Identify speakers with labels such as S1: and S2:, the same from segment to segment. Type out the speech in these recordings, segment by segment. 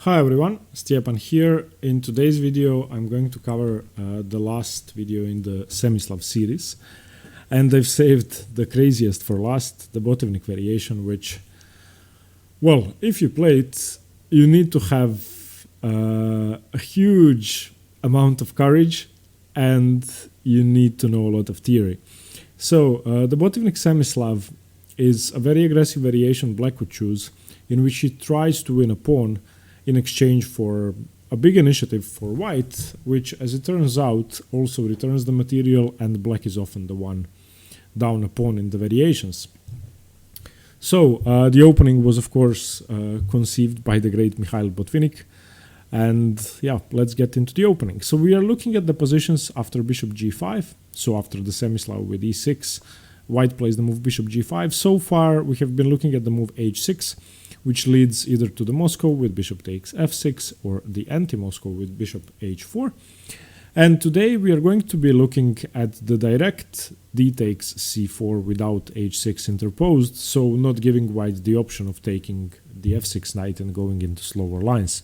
S1: Hi everyone, Stepan here. In today's video I'm going to cover the last video in the Semi-Slav series, and I've saved the craziest for last, the Botvinnik Variation, which, well, if you play it, you need to have a huge amount of courage and you need to know a lot of theory. So the Botvinnik Semi-Slav is a very aggressive variation black would choose, in which he tries to win a pawn in exchange for a big initiative for white, which, as it turns out, also returns the material, and black is often the one down a pawn in the variations. So the opening was, of course, conceived by the great Mikhail Botvinnik, and yeah, let's get into the opening. So we are looking at the positions after bishop g5, so after the Semi-Slav with e6, white plays the move bishop g5. So far we have been looking at the move h6, which leads either to the Moscow with bishop takes f6 or the anti-Moscow with bishop h4. And today we are going to be looking at the direct d takes c4 without h6 interposed, so not giving white the option of taking the f6 knight and going into slower lines.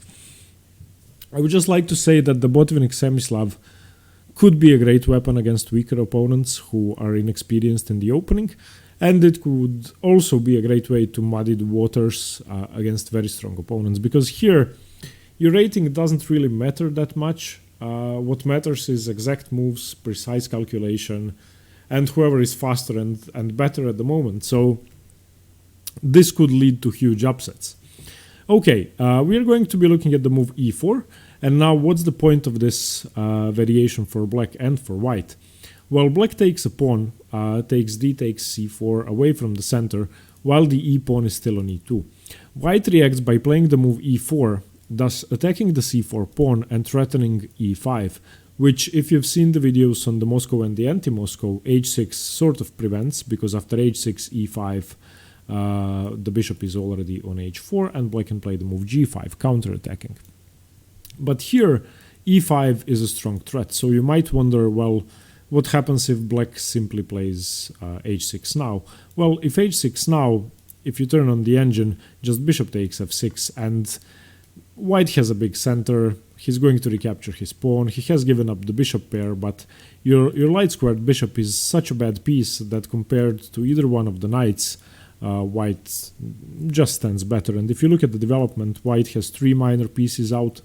S1: I would just like to say that the Botvinnik Semi-Slav could be a great weapon against weaker opponents who are inexperienced in the opening, and it could also be a great way to muddy the waters against very strong opponents, because here your rating doesn't really matter that much. What matters is exact moves, precise calculation, and whoever is faster and better at the moment. So this could lead to huge upsets. Okay, we are going to be looking at the move e4, and now what's the point of this variation for black and for white? Well, black takes a pawn, takes d takes c4 away from the center, while the e pawn is still on e2. White reacts by playing the move e4, thus attacking the c4 pawn and threatening e5, which, if you've seen the videos on the Moscow and the anti-Moscow, h6 sort of prevents, because after h6, e5, the bishop is already on h4 and black can play the move g5, counter-attacking. But here, e5 is a strong threat, so you might wonder, well, what happens if black simply plays h6 now? Well, if h6 now, if you turn on the engine, just bishop takes f6, and white has a big center, he's going to recapture his pawn, he has given up the bishop pair, but your light-squared bishop is such a bad piece that compared to either one of the knights, white just stands better. And if you look at the development, white has 3 minor pieces out,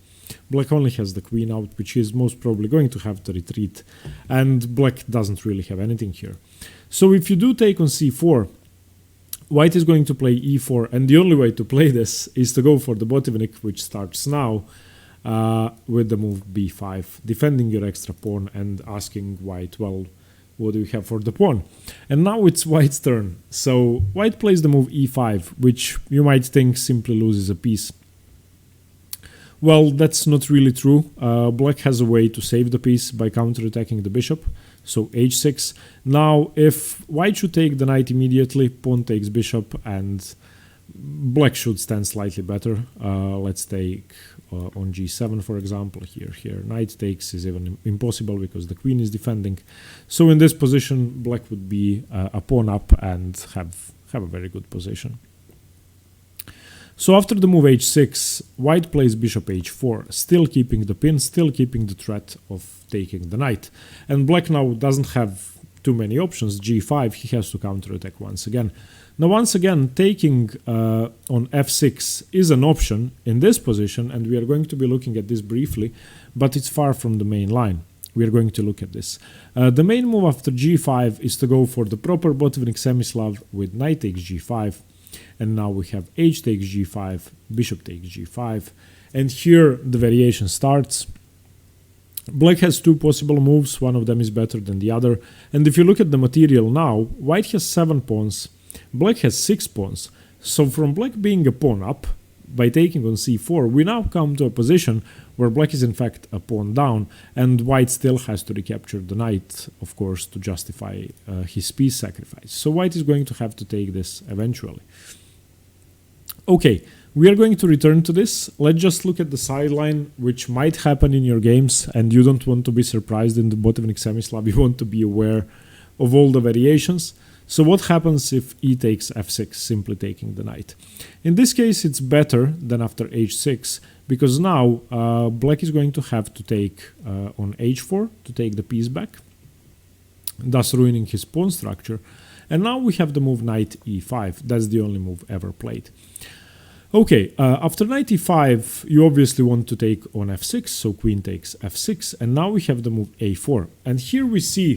S1: black only has the queen out, which is most probably going to have to retreat, and black doesn't really have anything here. So if you do take on c4, white is going to play e4, and the only way to play this is to go for the Botvinnik, which starts now with the move b5, defending your extra pawn and asking white, well, what do you have for the pawn? And now it's white's turn. So white plays the move e5, which you might think simply loses a piece. Well, that's not really true. Black has a way to save the piece by counterattacking the bishop, so h6. Now, if white should take the knight immediately, pawn takes bishop, and black should stand slightly better. Let's take on g7, for example. Here knight takes is even impossible because the queen is defending. So in this position, black would be a pawn up and have a very good position. So after the move h6, white plays bishop h4, still keeping the pin, still keeping the threat of taking the knight. And black now doesn't have too many options. g5, he has to counterattack once again. Now once again, taking on f6 is an option in this position, and we are going to be looking at this briefly, but it's far from the main line. We are going to look at this. The main move after g5 is to go for the proper Botvinnik Semi-Slav with knight takes g5. And now we have h takes g5, bishop takes g5, and here the variation starts. Black has 2 possible moves, one of them is better than the other, and if you look at the material now, white has 7 pawns, black has 6 pawns, so from black being a pawn up, by taking on c4, we now come to a position where black is in fact a pawn down, and white still has to recapture the knight, of course, to justify his piece sacrifice. So white is going to have to take this eventually. Okay, we are going to return to this. Let's just look at the sideline, which might happen in your games, and you don't want to be surprised in the Botvinnik Semi-Slav, you want to be aware of all the variations. So what happens if e takes f6, simply taking the knight? In this case, it's better than after h6, because now black is going to have to take on h4 to take the piece back, thus ruining his pawn structure. And now we have the move knight e5. That's the only move ever played. Okay, after knight e5, you obviously want to take on f6, so queen takes f6, and now we have the move a4. And here we see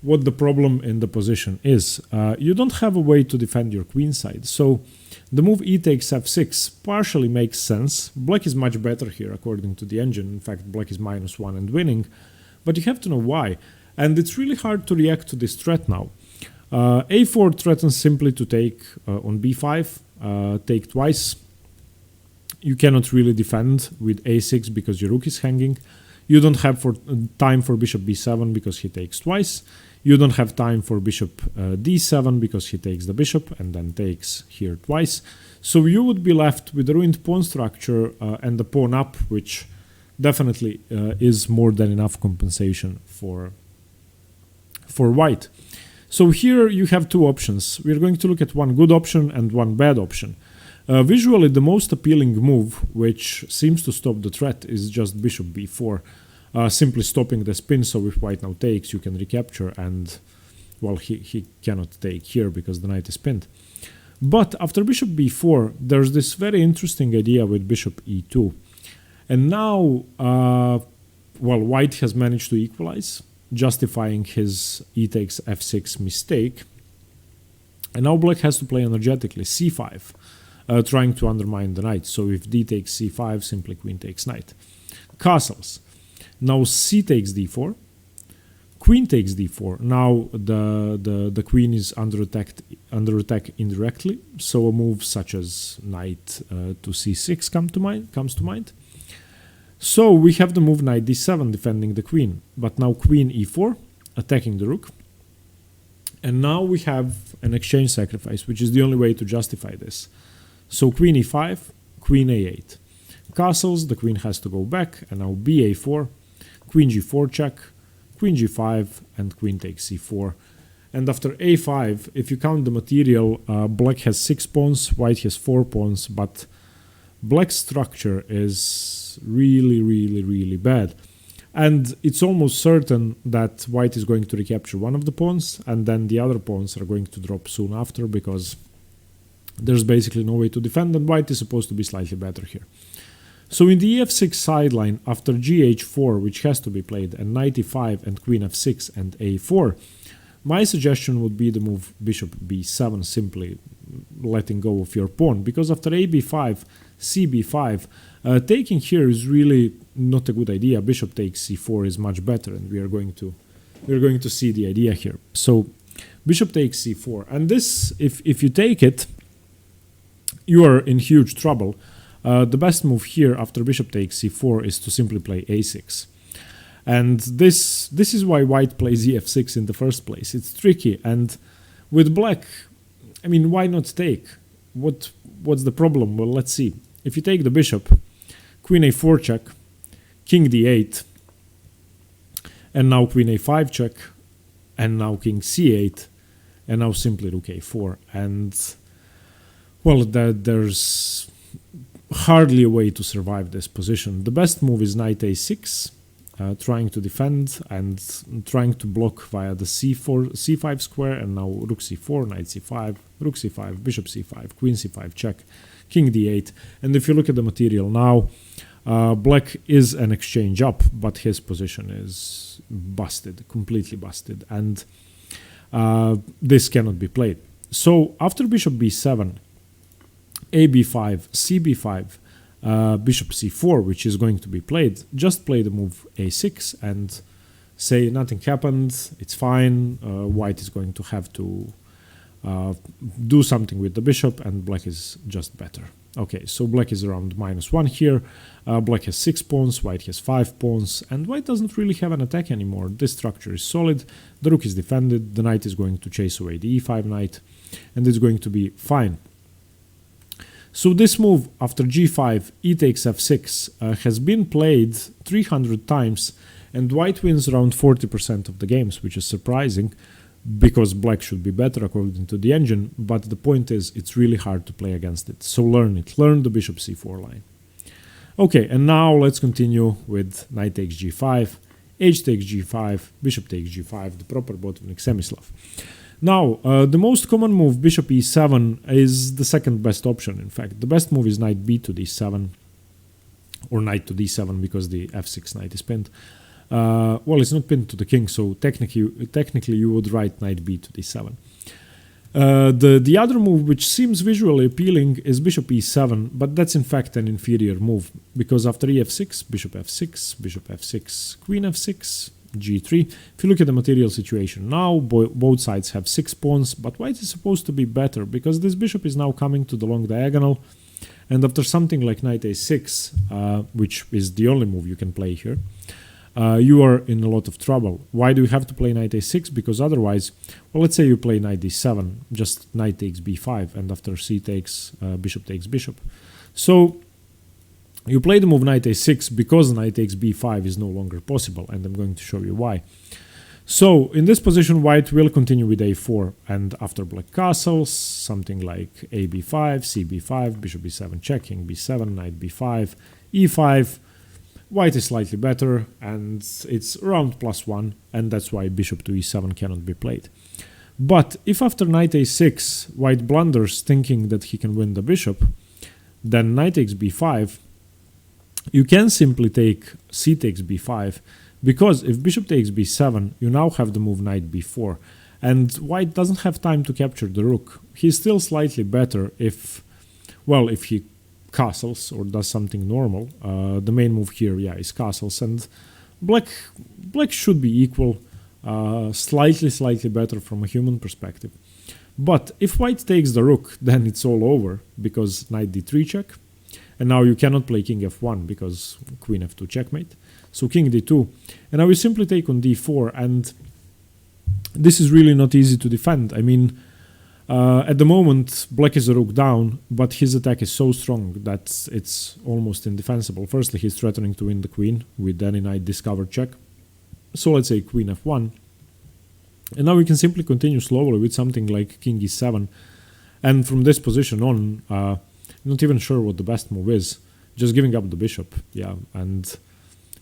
S1: what the problem in the position is. You don't have a way to defend your queen side, so the move e takes f6 partially makes sense. Black is much better here according to the engine. In fact, black is -1 and winning, but you have to know why. And it's really hard to react to this threat now. A4 threatens simply to take on b5, take twice. You cannot really defend with a6 because your rook is hanging. You don't have time for bishop b7 because he takes twice. You don't have time for bishop d7 because he takes the bishop and then takes here twice. So you would be left with a ruined pawn structure and the pawn up, which definitely is more than enough compensation for white. So here you have two options. We're going to look at one good option and one bad option. Visually, the most appealing move, which seems to stop the threat, is just bishop b4, simply stopping the spin, so if white now takes, you can recapture, and, well, he cannot take here because the knight is pinned. But after bishop b4, there's this very interesting idea with bishop e2. And now, well, white has managed to equalize, justifying his e takes f6 mistake. And now black has to play energetically c5, trying to undermine the knight. So if d takes c5, simply queen takes knight. Castles. Now c takes d4, queen takes d4. Now the queen is under attack indirectly. So a move such as knight to c6 comes to mind. So we have the move knight d7 defending the queen, but now queen e4 attacking the rook. And now we have an exchange sacrifice, which is the only way to justify this. So queen e5, queen a8. Castles, the queen has to go back, and now ba4, queen g4 check, queen g5, and queen takes c4. And after a5, if you count the material, black has 6 pawns, white has 4 pawns, but black's structure is really bad. And it's almost certain that white is going to recapture one of the pawns, and then the other pawns are going to drop soon after, because there's basically no way to defend, and white is supposed to be slightly better here. So in the e6 sideline, after gh4, which has to be played, and knight e5 and queen f6 and a4, my suggestion would be the move bishop b7, simply letting go of your pawn, because after ab5, cb5, taking here is really not a good idea. Bishop takes c4 is much better, and we're going to see the idea here. So bishop takes c4, and this, if you take it, you are in huge trouble. The best move here after bishop takes c4 is to simply play a6. And this is why white plays e6 in the first place. It's tricky, and with black, I mean, why not take? What's the problem? Well, let's see. If you take the bishop, queen a4 check, king d8, and now queen a5 check, and now king c8, and now simply rook a4. And, well, there's hardly a way to survive this position. The best move is knight a6, trying to defend and trying to block via the c5 square, and now rook c4, knight c5, rook c5, bishop c5, queen c5 check, king d8. And if you look at the material now, black is an exchange up, but his position is busted, completely busted, and this cannot be played. So after bishop b7, ab5, cb5, bishop c4, which is going to be played, just play the move a6 and say nothing happened, it's fine, white is going to have to do something with the bishop, and black is just better. Okay, so black is around -1 here, black has 6 pawns, white has 5 pawns, and white doesn't really have an attack anymore. This structure is solid, the rook is defended, the knight is going to chase away the e5 knight, and it's going to be fine. So this move after g5, e takes f6, has been played 300 times, and white wins around 40% of the games, which is surprising, because black should be better according to the engine, but the point is it's really hard to play against it. So learn it. Learn the bishop c4 line. Okay, and now let's continue with knight takes g5, h takes g5, bishop takes g5, the proper Botvinnik Semi-Slav. Now, the most common move, bishop e7, is the second best option, in fact. The best move is knight b to d7, or knight to d7 because the f6 knight is pinned. Well, it's not pinned to the king, so technically you would write knight b to d7. The other move, which seems visually appealing, is bishop e7, but that's in fact an inferior move, because after ef6, bishop f6, queen f6, g3. If you look at the material situation now, both sides have 6 pawns, but white is supposed to be better, because this bishop is now coming to the long diagonal, and after something like knight a6, which is the only move you can play here, you are in a lot of trouble. Why do you have to play knight a6? Because otherwise, well, let's say you play knight d7, just knight takes b5, and after c takes, bishop takes bishop. So you play the move knight a6 because knight takes b5 is no longer possible, and I'm going to show you why. So in this position, white will continue with a4, and after black castles, something like ab5, cb5, bishop b7 checking, b7, knight b5, e5. White is slightly better, and it's around +1, and that's why bishop to e7 cannot be played. But if after knight a6, white blunders thinking that he can win the bishop, then knight takes b5, you can simply take c takes b5, because if bishop takes b7, you now have the move knight b4, and white doesn't have time to capture the rook. He's still slightly better if, well, if he castles or does something normal. The main move here, yeah, is castles, and black should be equal, slightly better from a human perspective. But if white takes the rook, then it's all over, because knight d3 check, and now you cannot play king f1 because queen f2 checkmate. So king d2, and now you simply take on d4, and this is really not easy to defend. I mean, at the moment, black is a rook down, but his attack is so strong that it's almost indefensible. Firstly, he's threatening to win the queen with any knight discovered check. So let's say queen f1. And now we can simply continue slowly with something like king e7. And from this position on, I'm not even sure what the best move is. Just giving up the bishop, yeah. And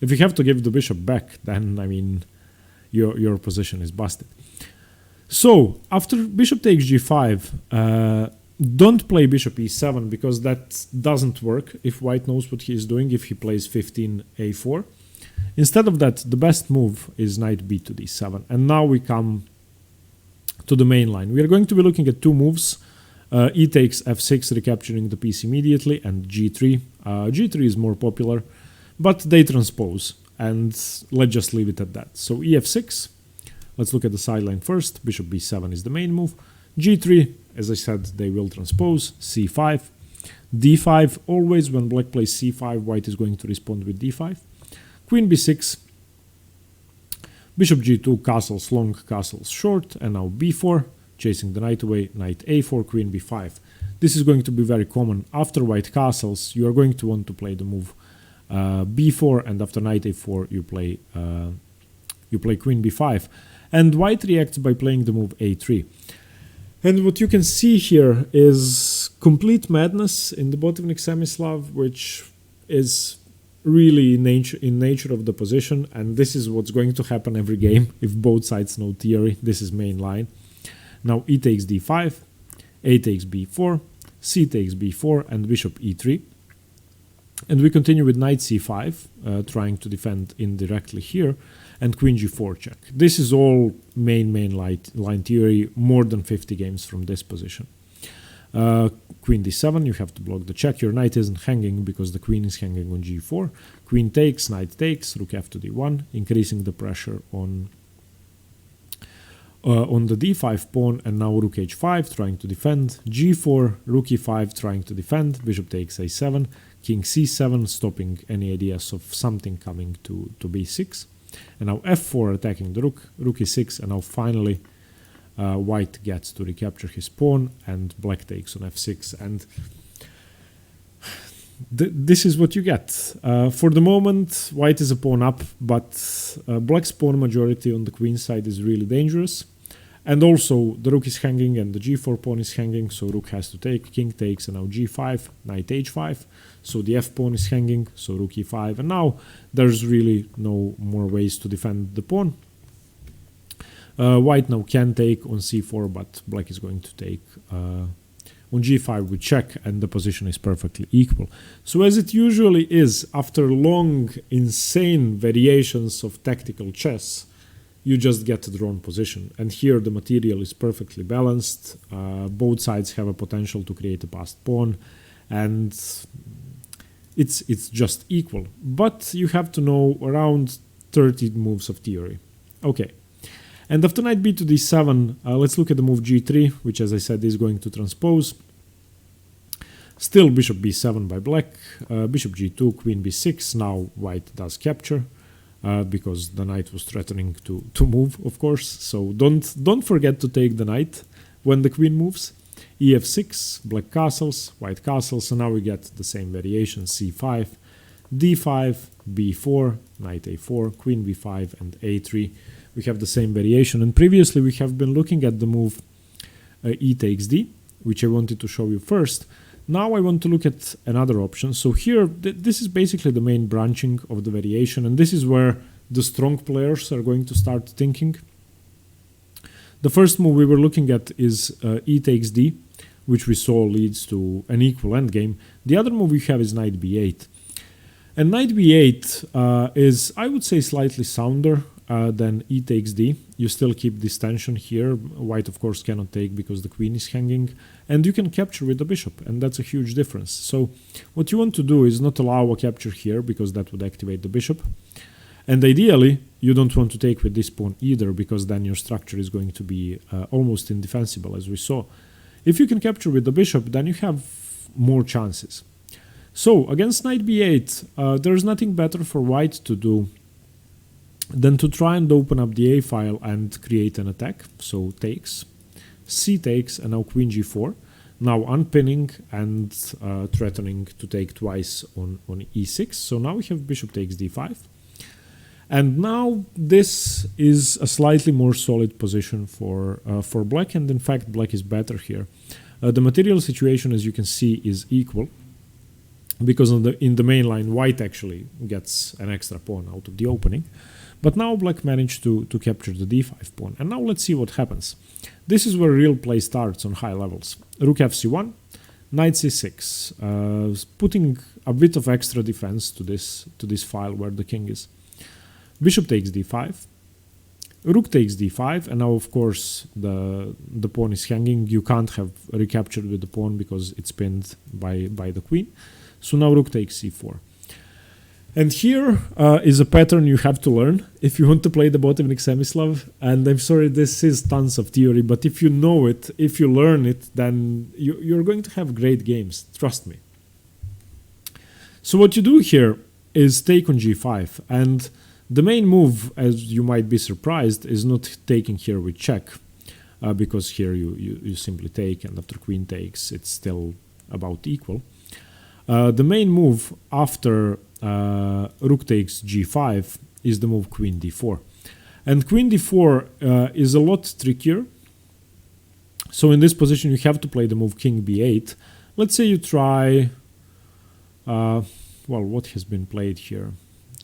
S1: if you have to give the bishop back, then, I mean, your position is busted. So, after bishop takes g5, don't play bishop e7, because that doesn't work if white knows what he is doing, if he plays 15 a4. Instead of that, the best move is knight b to d7. And now we come to the main line. We are going to be looking at two moves. E takes f6, recapturing the piece immediately, and g3. G3 is more popular, but they transpose, and let's just leave it at that. So e f6. Let's look at the sideline first. Bishop b7 is the main move. g3, as I said, they will transpose. c5. d5, always when black plays c5, white is going to respond with d5. Queen b6. Bishop g2, castles long, castles short. And now b4, chasing the knight away. Knight a4, queen b5. This is going to be very common. After white castles, you are going to want to play the move b4, and after knight a4, you play queen b5. And white reacts by playing the move a3. And what you can see here is complete madness in the Botvinnik Semi-Slav, which is really in nature of the position. And this is what's going to happen every game if both sides know theory. This is main line. Now e takes d5, a takes b4, c takes b4, and bishop e3. And we continue with knight c5, trying to defend indirectly here, and queen g4 check. This is all main line theory, more than 50 games from this position. Queen d7, you have to block the check. Your knight isn't hanging because the queen is hanging on g4. Queen takes, knight takes, rook f to d1, increasing the pressure on the d5 pawn, and now rook h5, trying to defend. g4, rook e5, trying to defend. Bishop takes a7, king c7, stopping any ideas of something coming to b6. And now f4, attacking the rook, rook e6, and now finally white gets to recapture his pawn, and black takes on f6. And this is what you get. For the moment, white is a pawn up, but black's pawn majority on the queen side is really dangerous. And also, the rook is hanging and the g4 pawn is hanging, so rook has to take, king takes, and now g5, knight h5. so the f pawn is hanging, so rook e5, and now there's really no more ways to defend the pawn. White now can take on c4, but black is going to take on g5 with check, and the position is perfectly equal. So as it usually is, after long, insane variations of tactical chess, you just get a drawn position. And here the material is perfectly balanced. Both sides have a potential to create a passed pawn, and it's just equal. But you have to know around 30 moves of theory. Okay. And after knight b to d7, let's look at the move g3, which, as I said, is going to transpose. Still bishop b7 by black, bishop g2, queen b6. Now white does capture, because the knight was threatening to move, of course. So don't forget to take the knight when the queen moves. ef6, black castles, white castles, and now we get the same variation, c5, d5, b4, knight a4, queen b5, and a3. We have the same variation, and previously we have been looking at the move e takes d, which I wanted to show you first. Now I want to look at another option. So here, this is basically the main branching of the variation, and this is where the strong players are going to start thinking. The first move we were looking at is e takes d, which we saw leads to an equal endgame. The other move we have is knight b8. And knight b8 is, I would say, slightly sounder than e takes d. You still keep this tension here. White, of course, cannot take because the queen is hanging, and you can capture with the bishop, and that's a huge difference. So what you want to do is not allow a capture here, because that would activate the bishop. And ideally, you don't want to take with this pawn either, because then your structure is going to be almost indefensible, as we saw. If you can capture with the bishop, then you have more chances. So against knight b8, there's nothing better for white to do than to try and open up the a file and create an attack. So takes, c takes, and now queen g4. Now unpinning and threatening to take twice on e6. So now we have bishop takes d5. And now this is a slightly more solid position for black, and in fact black is better here. The material situation, as you can see, is equal, because in the main line white actually gets an extra pawn out of the opening. But now black managed to capture the d5 pawn. And now let's see what happens. This is where real play starts on high levels. Rook fc1, knight c6, putting a bit of extra defense to this file where the king is. Bishop takes d5, rook takes d5, and now of course the pawn is hanging. You can't have recaptured with the pawn because it's pinned by the queen. So now rook takes c4. And here is a pattern you have to learn if you want to play the Botvinnik Semi-Slav. And I'm sorry, this is tons of theory, but if you know it, if you learn it, then you're going to have great games, trust me. So what you do here is take on g5, and the main move, as you might be surprised, is not taking here with check, because here you simply take, and after queen takes, it's still about equal. The main move after rook takes g5 is the move queen d4. And queen d4 is a lot trickier. So in this position you have to play the move king b8. Let's say you try, well, what has been played here?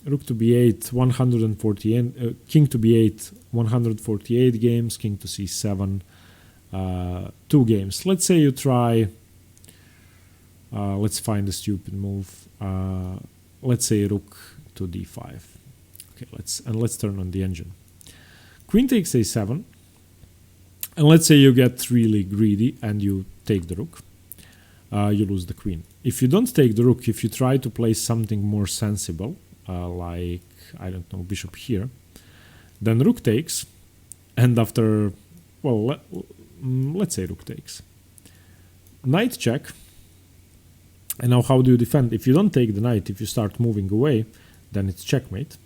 S1: Rook to b8, 148, king to b8, 148 games, king to c7, 2 games. Let's say you try, let's find a stupid move. Let's say rook to d5. Okay, let's turn on the engine. Queen takes a7, and let's say you get really greedy and you take the rook. You lose the queen. If you don't take the rook, if you try to play something more sensible, like, I don't know, bishop here, then rook takes, and after, well, let's say rook takes. Knight check, and now how do you defend? If you don't take the knight, if you start moving away, then it's checkmate.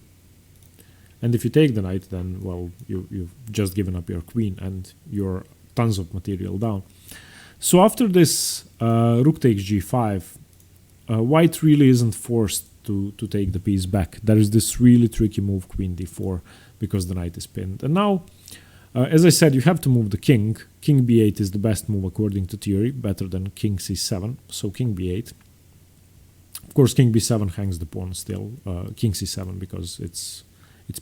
S1: And if you take the knight, then, well, you've just given up your queen and your tons of material down. So after this rook takes g5, white really isn't forced to take the piece back. There is this really tricky move, queen d4, because the knight is pinned. And now, as I said, you have to move the king. King b8 is the best move according to theory, better than king c7. So king b8. Of course, king b7 hangs the pawn still, king c7 because it's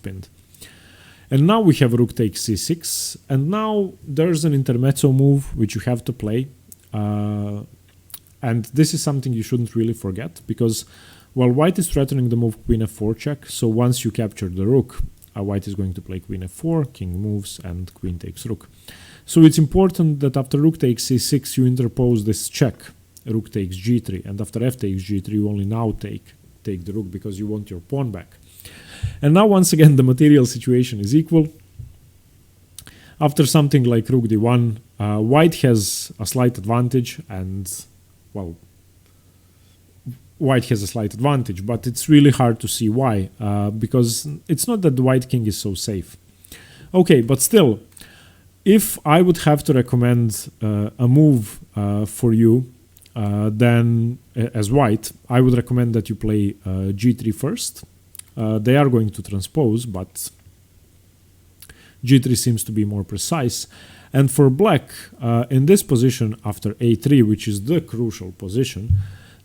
S1: pinned. And now we have rook takes c6, and now there's an intermezzo move which you have to play. And this is something you shouldn't really forget, because while white is threatening the move queen f4 check, so once you capture the rook, white is going to play queen f4, king moves, and queen takes rook. So it's important that after rook takes c6, you interpose this check, rook takes g3, and after f takes g3, you only now take the rook because you want your pawn back. And now once again the material situation is equal. After something like rook d1, white has a slight advantage, and well, white has a slight advantage, but it's really hard to see why, because it's not that the white king is so safe. Okay, but still, if I would have to recommend a move for you, then as white, I would recommend that you play g3 first. They are going to transpose, but g3 seems to be more precise. And for black, in this position after a3, which is the crucial position,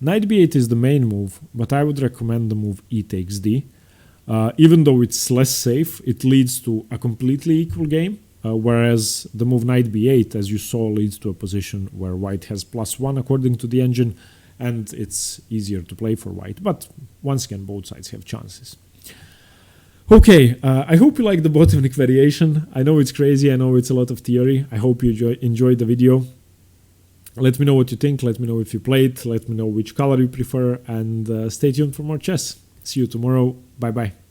S1: knight b8 is the main move, but I would recommend the move e takes d. Even though it's less safe, it leads to a completely equal game, whereas the move knight b8, as you saw, leads to a position where white has +1 according to the engine, and it's easier to play for white. But once again, both sides have chances. Okay, I hope you like the Botvinnik variation. I know it's crazy, I know it's a lot of theory. I hope you enjoyed the video. Let me know what you think, let me know if you played, let me know which color you prefer, and stay tuned for more chess. See you tomorrow, bye bye.